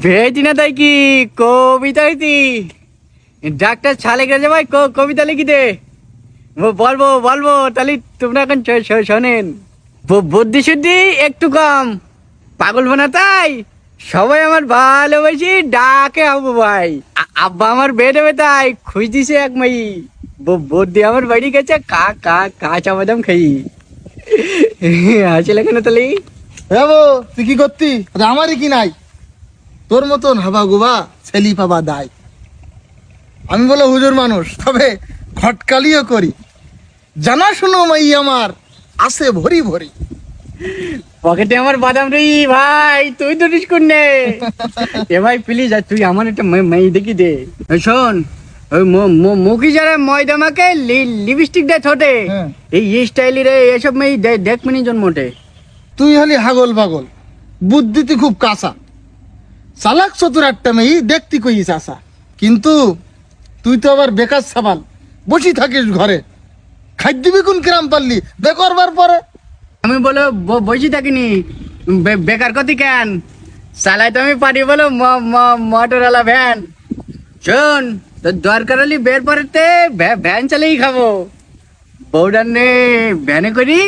বেটি না তাই কি কবিতা হইতি ডাক্তার ছালে গেছে ভাই কবিতা লিখি দে বলবো বলবো তাহলে তোমরা এখন শোনেন বুদ্ধি শুদ্ধি একটু কম পাগল বানা তাই সবাই আমার ভালোবাসি ডাকে আবু ভাই আব্বা আমার বেড হবে তাই খুঁজ দিছে এক মাই বুদ্ধি আমার বাড়ি গেছে কাঁচা বাদাম খাই আসলে কেন তাহলে তুই কি করতি আমারই কি নাই তোর মতন হাবা গুবা ছেলি পাবা দায় আমি বলে হুজুর মানুষ তবে খটকালিও করি জানা শুনো মাই আমার আছে ভরি ভরি পকেটে আমার বাদাম রে ভাই তুই তো ডিসকুন নে এ ভাই প্লিজ আর তুই আমার একটা মেয়ে দেখি দে শোন ওই মুখি যারা ময়দা মাকে লিপস্টিক দেয় ঠোঁটে এই স্টাইলি রে এসব মেয়ে দেখ মিনি জন্মটে তুই হলি হাগল পাগল বুদ্ধিতে খুব কাঁচা চালাক চতুর একটা মেয়ে দেখতে কইস আসা কিন্তু তুই তো আবার বেকার সাবাল বসি থাকিস ঘরে খাদ্য বিকুন কিরাম পারলি বেকরবার পরে আমি বলো বসে থাকিনি বেকার কতি কেন চালাই তো আমি পারি বলো মোটরওয়ালা ভ্যান শোন তোর দরকার হলি বের পরেতে ভ্যান চালিয়ে খাবো বউডার নে ভ্যানে করি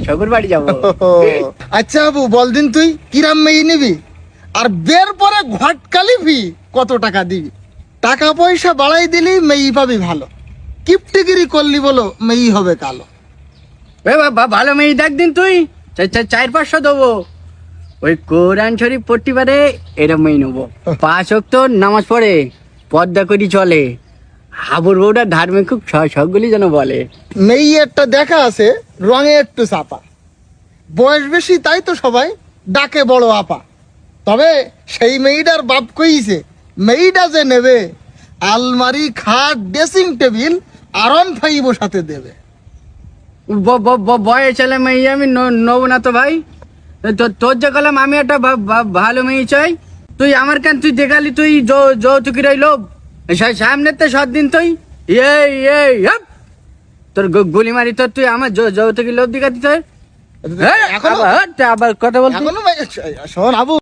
শকুর বাড়ি যাবো আচ্ছা বাবু বল দিন তুই কিরাম মেয়ে নিবি আর বের পরে ঘটকালি ফি কত টাকা দিবি টাকা পয়সা বাড়াই দিলি মেয়ে পাবি ভালো কিপটিগিরি করলি বলো মেয়ে হবে কালো ভালো মেয়ে দেখ দিন তুই 400-500 দেবো ওই কোরআন শরীফ পড়তে পারে এরম মেয়ে নেবো 5 ওয়াক্ত নামাজ পড়ে পর্দা করি চলে হাবুর বউটা ধার্মিক খুব সবগুলি যেন বলে মেয়ে একটা দেখা আছে রঙে একটু চাপা বয়স বেশি তাই তো সবাই ডাকে বড় আপা তবে সেই মেয়েটার বাপ কইছে মেয়েটা যে নেবে আলমারি খাট ড্রেসিং টেবিল আরন ফাই বসাতে দেবে বয়স ছেলে মেয়ে আমি নেবো না তো ভাই তোর যে কলাম আমি একটা ভালো মেয়ে চাই তুই আমার কেন তুই দেখালি তুই যৌতুকি রইল সামনে তো সব দিন তুই তোর গুলি মারি তোর তুই আমার যৌতুকি লোভ দিকা দিতে আবার আবার কথা বলতে শোন আবু